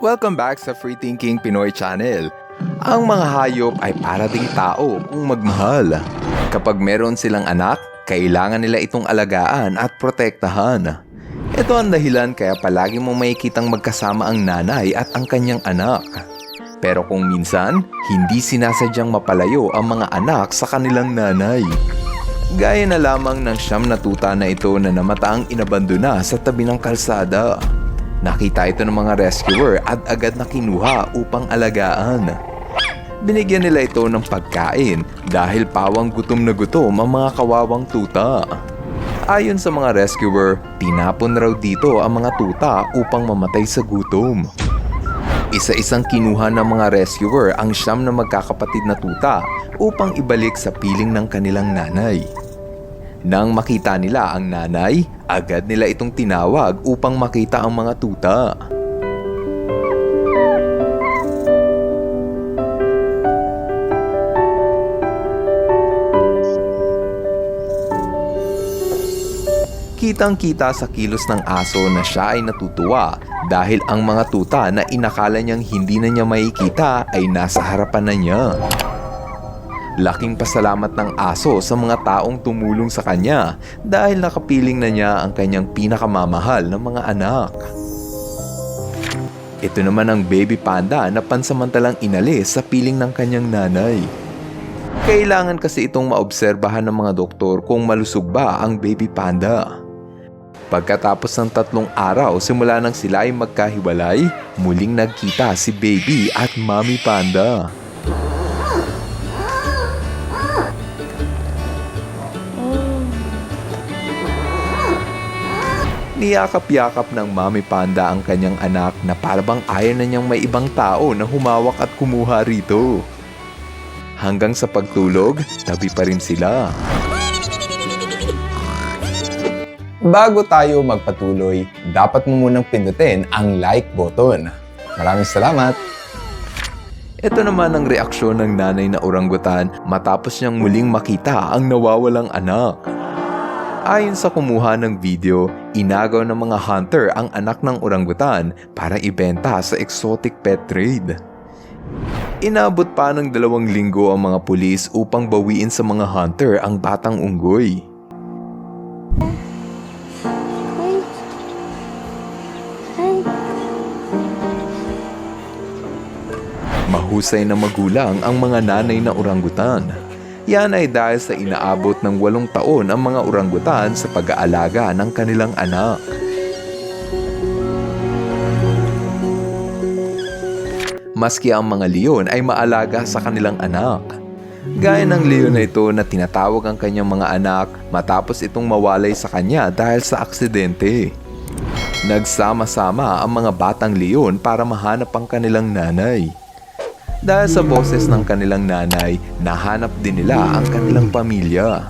Welcome back sa Free Thinking Pinoy Channel. Ang mga hayop ay para ding tao kung magmahal. Kapag meron silang anak, kailangan nila itong alagaan at protektahan. Ito ang dahilan kaya palagi mong makikitang magkasama ang nanay at ang kanyang anak. Pero kung minsan, hindi sinasadyang mapalayo ang mga anak sa kanilang nanay. Gaya na lamang ng 9 na tuta na ito na namataang inabandona sa tabi ng kalsada. Nakita ito ng mga rescuer at agad na kinuha upang alagaan. Binigyan nila ito ng pagkain dahil pawang gutom na gutom ang mga kawawang tuta. Ayon sa mga rescuer, tinapon raw dito ang mga tuta upang mamatay sa gutom. Isa-isang kinuha ng mga rescuer ang 9 na magkakapatid na tuta upang ibalik sa piling ng kanilang nanay. Nang makita nila ang nanay, agad nila itong tinawag upang makita ang mga tuta. Kitang-kita sa kilos ng aso na siya ay natutuwa dahil ang mga tuta na inakala niyang hindi na niya makikita ay nasa harapan na niya. Laking pasalamat ng aso sa mga taong tumulong sa kanya dahil nakapiling na niya ang kanyang pinakamamahal na mga anak. Ito naman ang baby panda na pansamantalang inalis sa piling ng kanyang nanay. Kailangan kasi itong maobserbahan ng mga doktor kung malusog ba ang baby panda. Pagkatapos ng 3 araw simula nang sila ay magkahiwalay, muling nagkita si baby at mommy panda. Niyakap-yakap ng mommy panda ang kanyang anak na parabang ayaw na niyang may ibang tao na humawak at kumuha rito. Hanggang sa pagtulog, tabi pa rin sila. Bago tayo magpatuloy, dapat mo munang pindutin ang like button. Maraming salamat! Ito naman ang reaksyon ng nanay na orangutan matapos niyang muling makita ang nawawalang anak. Ayon sa kumuha ng video, inagaw ng mga hunter ang anak ng orangutan para ibenta sa exotic pet trade. Inabot pa ng 2 linggo ang mga pulis upang bawiin sa mga hunter ang batang unggoy. Mahusay na magulang ang mga nanay na orangutan. Yan ay dahil sa inaabot ng 8 taon ang mga orangutan sa pag-aalaga ng kanilang anak. Maski ang mga leon ay maalaga sa kanilang anak. Gaya ng leon na ito na tinatawag ang kanyang mga anak matapos itong mawalay sa kanya dahil sa aksidente. Nagsama-sama ang mga batang leon para mahanap ang kanilang nanay. Dahil sa boses ng kanilang nanay, nahanap din nila ang kanilang pamilya.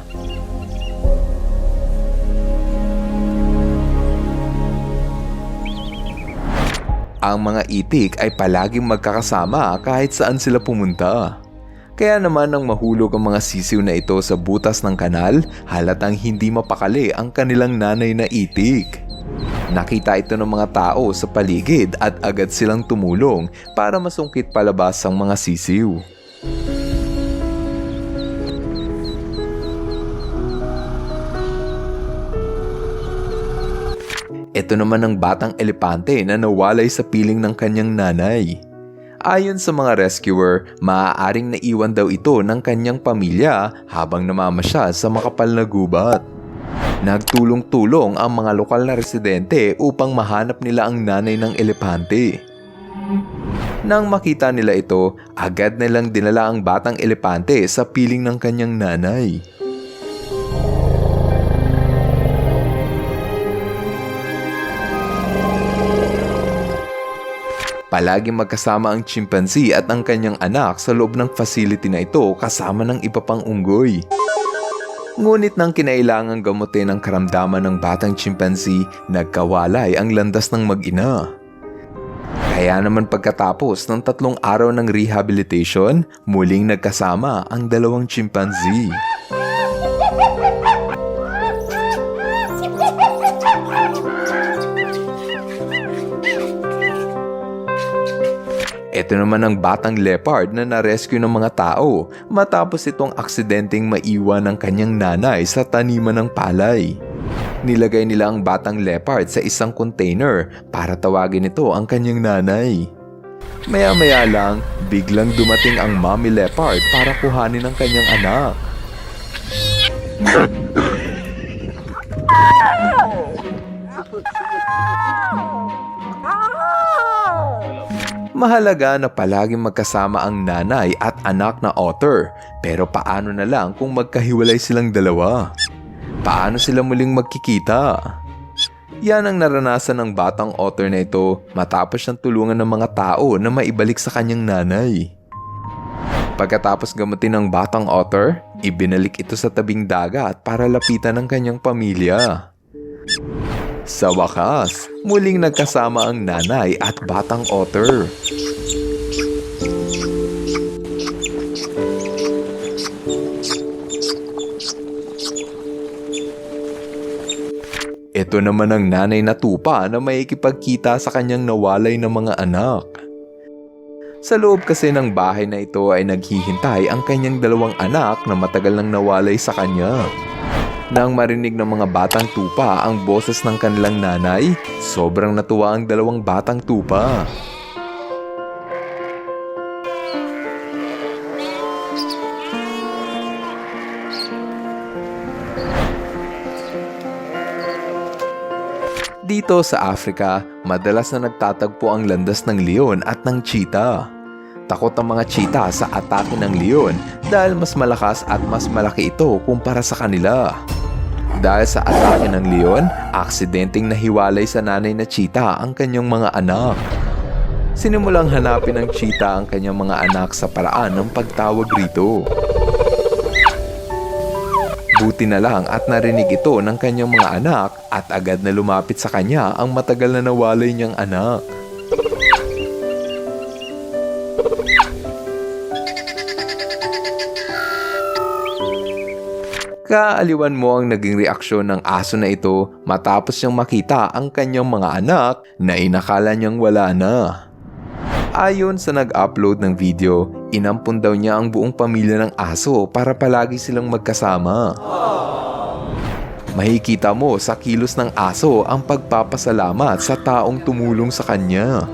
Ang mga itik ay palaging magkakasama kahit saan sila pumunta. Kaya naman nang mahulog ang mga sisiw na ito sa butas ng kanal, halatang hindi mapakali ang kanilang nanay na itik. Nakita ito ng mga tao sa paligid at agad silang tumulong para masungkit palabas ang mga sisiw. Ito naman ang batang elepante na nawalay sa piling ng kanyang nanay. Ayon sa mga rescuer, maaaring naiwan daw ito ng kanyang pamilya habang namamasyal sa makapal na gubat. Nagtulong-tulong ang mga lokal na residente upang mahanap nila ang nanay ng elepante. Nang makita nila ito, agad nilang dinala ang batang elepante sa piling ng kanyang nanay. Palaging magkasama ang chimpanzee at ang kanyang anak sa loob ng facility na ito kasama ng iba pang unggoy. Ngunit nang kinailangang gamutin ang karamdaman ng batang chimpanzee, nagkawalay ang landas ng mag-ina. Kaya naman pagkatapos ng 3 araw ng rehabilitation, muling nagkasama ang 2 chimpanzee. Ito naman ang batang leopard na na-rescue ng mga tao matapos itong aksidenteng maiwan ng kanyang nanay sa taniman ng palay. Nilagay nila ang batang leopard sa isang container para tawagin ito ang kanyang nanay. Maya-maya lang, biglang dumating ang mommy leopard para kuhanin ang kanyang anak. Mahalaga na palaging magkasama ang nanay at anak na otter, pero paano na lang kung magkahiwalay silang dalawa? Paano sila muling magkikita? Yan ang naranasan ng batang otter na ito matapos siyang tulungan ng mga tao na maibalik sa kanyang nanay. Pagkatapos gamutin ng batang otter, ibinalik ito sa tabing dagat para lapitan ng kanyang pamilya. Sa wakas, muling nagkasama ang nanay at batang otter. Ito naman ang nanay na tupa na maikipagkita sa kanyang nawalay na mga anak. Sa loob kasi ng bahay na ito ay naghihintay ang kanyang dalawang anak na matagal nang nawalay sa kanya. Nang marinig ng mga batang tupa ang boses ng kanilang nanay, sobrang natuwa ang dalawang batang tupa. Dito sa Africa, madalas na nagtatagpo ang landas ng leon at ng cheetah. Takot ang mga cheetah sa atake ng leon dahil mas malakas at mas malaki ito kumpara sa kanila. Dahil sa atake ng leon, aksidenteng nahiwalay sa nanay na cheetah ang kanyang mga anak. Sinimulang hanapin ng cheetah ang kanyang mga anak sa paraan ng pagtawag rito. Buti na lang at narinig ito ng kanyang mga anak at agad na lumapit sa kanya ang matagal na nawalay niyang anak. Kaaliwan mo ang naging reaksyon ng aso na ito matapos niyang makita ang kanyang mga anak na inakala niyang wala na. Ayon sa nag-upload ng video, inampun daw niya ang buong pamilya ng aso para palagi silang magkasama. Makikita mo sa kilos ng aso ang pagpapasalamat sa taong tumulong sa kanya.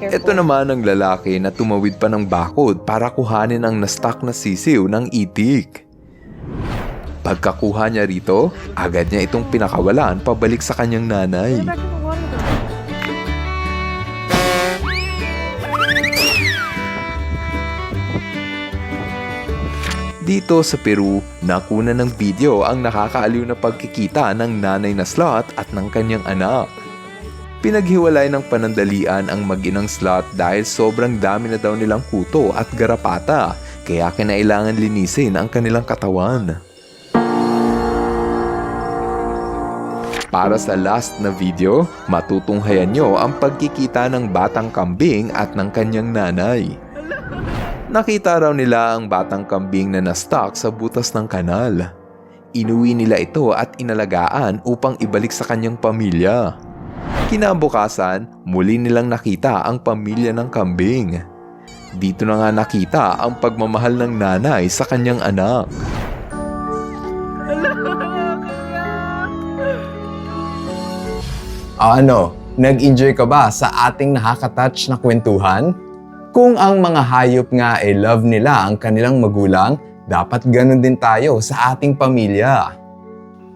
Ito naman ang lalaki na tumawid pa ng bakod para kuhanin ang na-stuck na sisiw ng itik. Pagkakuha niya rito, agad niya itong pinakawalan pabalik sa kanyang nanay. Dito sa Peru, nakuna ng video ang nakakaaliw na pagkikita ng nanay na sloth at ng kanyang anak. Pinaghiwalay ng panandalian ang mag-inang sloth dahil sobrang dami na daw nilang kuto at garapata, kaya kinailangan linisin ang kanilang katawan. Para sa last na video, matutunghayan nyo ang pagkikita ng batang kambing at ng kanyang nanay. Nakita raw nila ang batang kambing na na-stuck sa butas ng kanal. Inuwi nila ito at inalagaan upang ibalik sa kanyang pamilya. Kinabukasan, muli nilang nakita ang pamilya ng kambing. Dito na nga nakita ang pagmamahal ng nanay sa kanyang anak. Ano, nag-enjoy ka ba sa ating nakaka-touch na kwentuhan? Kung ang mga hayop nga ay love nila ang kanilang magulang, dapat ganun din tayo sa ating pamilya.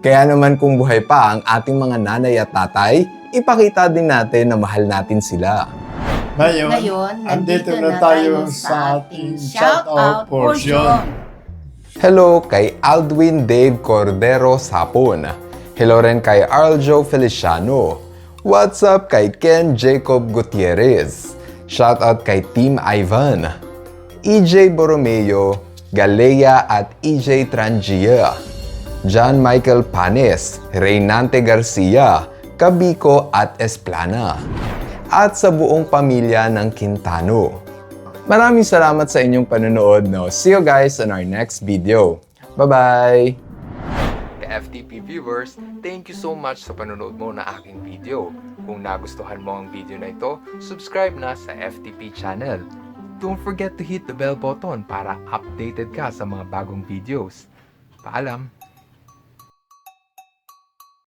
Kaya naman kung buhay pa ang ating mga nanay at tatay, ipakita din natin na mahal natin sila. Ngayon, nandito na tayo sa ating shoutout portion. Hello kay Aldwin Dave Cordero Sapon. Hello rin kay Arljo Feliciano. What's up kay Ken Jacob Gutierrez. Shoutout kay Team Ivan. EJ Borromeo, Galea at EJ Trangia. John Michael Panes, Reynante Garcia, Cabico at Esplana. At sa buong pamilya ng Quintano. Maraming salamat sa inyong panonood. See you guys on our next video. Bye-bye! FTP viewers, thank you so much sa panonood mo na aking video. Kung nagustuhan mo ang video na ito, subscribe na sa FTP channel. Don't forget to hit the bell button para updated ka sa mga bagong videos. Paalam!